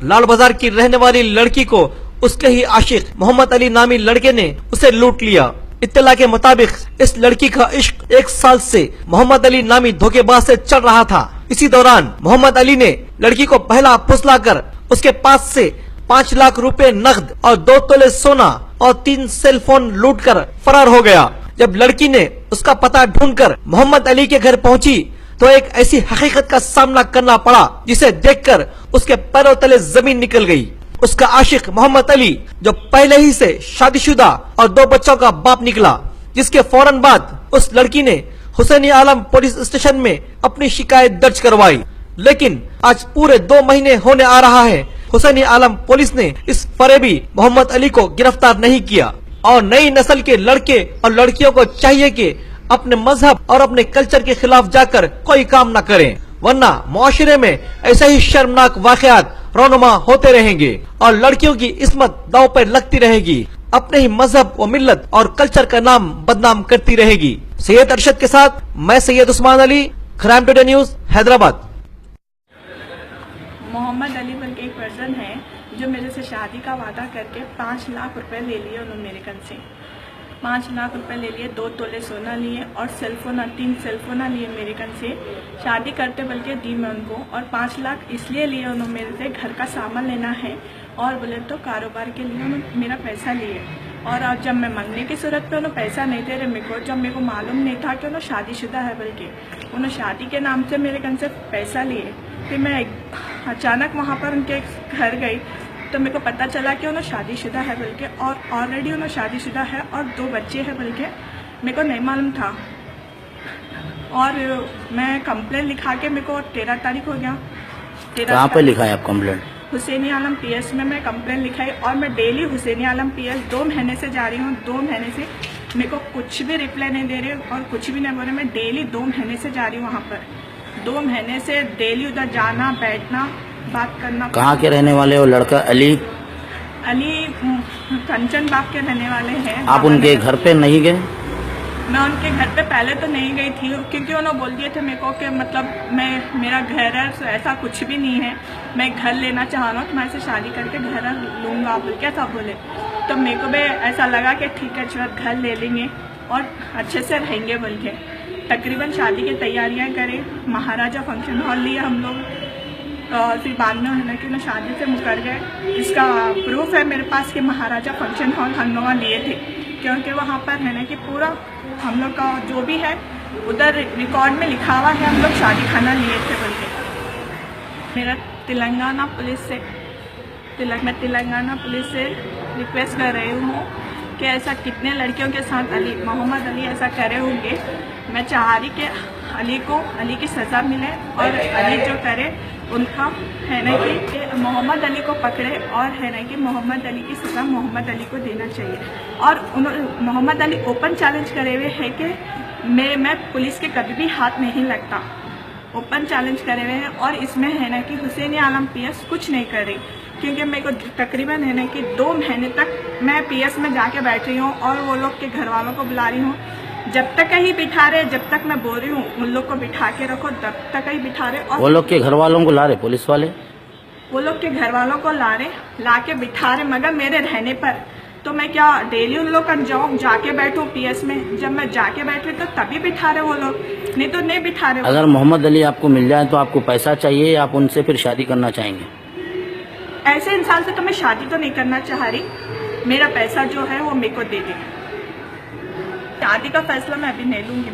लाल बाजार की रहने वाली लड़की को उसके ही आशिक मोहम्मद अली नामी लड़के ने उसे लूट लिया। इत्तला के मुताबिक इस लड़की का इश्क 1 साल से मोहम्मद अली नामी धोखेबाज से चल रहा था। इसी दौरान मोहम्मद अली ने लड़की को पहला फुसलाकर उसके पास से 5 लाख रुपए नकद और 2 तोले सोना और 3 सेल फोन लूट कर फरार हो गया। जब लड़की ने उसका पता ढूंढकर मोहम्मद अली के घर पहुंची तो एक ऐसी हकीकत का सामना करना पड़ा जिसे देखकर उसके पैरों तले जमीन निकल गई। उसका आशिक मोहम्मद अली जो पहले ही से शादीशुदा और 2 बच्चों का बाप निकला, जिसके फौरन बाद उस लड़की ने हुसैनी आलम पुलिस स्टेशन में अपनी शिकायत दर्ज करवाई। लेकिन आज पूरे 2 महीने होने आ रहा है, हुसैनी आलम पुलिस ने इस फरेबी मोहम्मद अली को गिरफ्तार नहीं किया। और नई नस्ल के लड़के और लड़कियों को चाहिए कि अपने मजहब और अपने कल्चर के खिलाफ जाकर कोई काम न करें, वरना मुआशरे में ऐसे ही शर्मनाक वाकयात रौनुमा होते रहेंगे और लड़कियों की इस्मत दांव पर लगती रहेगी, अपने ही मजहब व मिल्लत और कल्चर का नाम बदनाम करती रहेगी। सैयद अरशद के साथ मैं Syed Usman Ali, crime today news, Hyderabad. Mohammad Ali बल्कि एक पर्सन है जो मेरे से शादी का वादा करके 5 लाख रुपए ले लिए उन्होंने मेरे कन से। 5 लाख रुपए ले लिए, 2 तोले सोना लिए और 3 सेलफोन लिए मेरे कन से। शादी करते बल्कि दी मैं उनको, और 5 लाख इसलिए लिए उन्होंने मेरे से, घर का सामान लेना है और बोले तो कारोबार के लिए उन्होंने मेरा पैसा लिए। और अब जब मैं मांगने की सूरत पे उन्होंने पैसा नहीं दे रहे मेरे को, जब मेरे को मालूम नहीं था कि उन्होंने शादीशुदा है, बल्कि उन्होंने शादी के नाम से मेरे कन से पैसा लिए। फिर मैं अचानक वहाँ पर उनके घर गई तो मेरे को पता चला कि उन्होंने शादीशुदा है, बल्कि और ऑलरेडी उन्होंने शादीशुदा है और 2 बच्चे हैं, बल्कि मेरे को नहीं मालूम था। और मैं कंप्लेन लिखा के मेरे को 13 तारीख हो गया। कहाँ पे लिखा है आप कंप्लेन? हुसैनी आलम पीएस में मैं कंप्लेन लिखाई और मैं डेली हुसैनी आलम पीएस 2 महीने से जा रही हूँ। 2 महीने से मेरे को कुछ भी रिप्लाई नहीं दे रहे और कुछ भी नहीं बोल रहे। मैं डेली 2 महीने से जा रही हूँ वहाँ पर, 2 महीने से डेली उधर जाना, बैठना, बात करना। कहाँ के रहने वाले हो लड़का? अली कंचन बाग के रहने वाले हैं। आप उनके घर पे नहीं गए? मैं उनके घर पे पहले तो नहीं गई थी, क्योंकि उन्होंने बोल दिए थे मेरे को कि मतलब मेरा घर है, ऐसा कुछ भी नहीं है, मैं घर लेना चाह रहा हूँ तो मैं ऐसे शादी करके घर लूँगा बोल के ऐसा बोले। तो मेरे को भी ऐसा लगा कि ठीक है चलो घर ले लेंगे और अच्छे से रहेंगे बोल के। तकरीबन शादी की तैयारियाँ करें, महाराजा फंक्शन हॉल लिया हम लोग, और फिर बाद में उन्होंने कि शादी से मुकर गए। इसका प्रूफ है मेरे पास कि महाराजा फंक्शन हॉल हम लोग लिए थे, क्योंकि वहाँ पर है ना कि पूरा हम लोग का जो भी है उधर रिकॉर्ड में लिखा हुआ है हम लोग शादी खाना लिए थे बोल के। मेरा तेलंगाना पुलिस से रिक्वेस्ट कर रही हूँ कि ऐसा कितने लड़कियों के साथ मोहम्मद अली ऐसा करे होंगे। मैं चाह रही कि अली की सज़ा मिले और अली जो करे उनका है ना कि मोहम्मद अली को पकड़े और है ना कि मोहम्मद अली की सज़ा मोहम्मद अली को देना चाहिए। और मोहम्मद अली ओपन चैलेंज करे हुए है कि मैं पुलिस के कभी भी हाथ नहीं लगता, ओपन चैलेंज करे हुए हैं। और इसमें है ना कि हुसैनी आलम पीएस कुछ नहीं कर रही, क्योंकि मेरे को तकरीबन है ना कि 2 महीने तक मैं पीएस में जाके बैठ रही हूँ और वो लोग के घर वालों को बुला रही हूँ। जब तक ही बिठा रहे, जब तक मैं बोल रही हूँ उन लोग को बिठा के रखो, तब तक ही बिठा रहे। और वो लोग के घर वालों को ला रहे पुलिस वाले? वो लोग के घर वालों को ला के बिठा रहे, मगर मेरे रहने पर। तो मैं क्या डेली उन लोग का जाऊँ, जाके बैठूँ पीएस में? जब मैं जाके बैठ रही तो तभी बिठा रहे वो लोग, नहीं तो नहीं बिठा रहे। अगर मोहम्मद अली आपको मिल जाए तो आपको पैसा चाहिए, आप उनसे फिर शादी करना चाहेंगे? ऐसे इंसान से तो मैं शादी तो नहीं करना चाह रही, मेरा पैसा जो है वो मेरे को दे दे। शादी का फैसला मैं अभी नहीं लूंगी।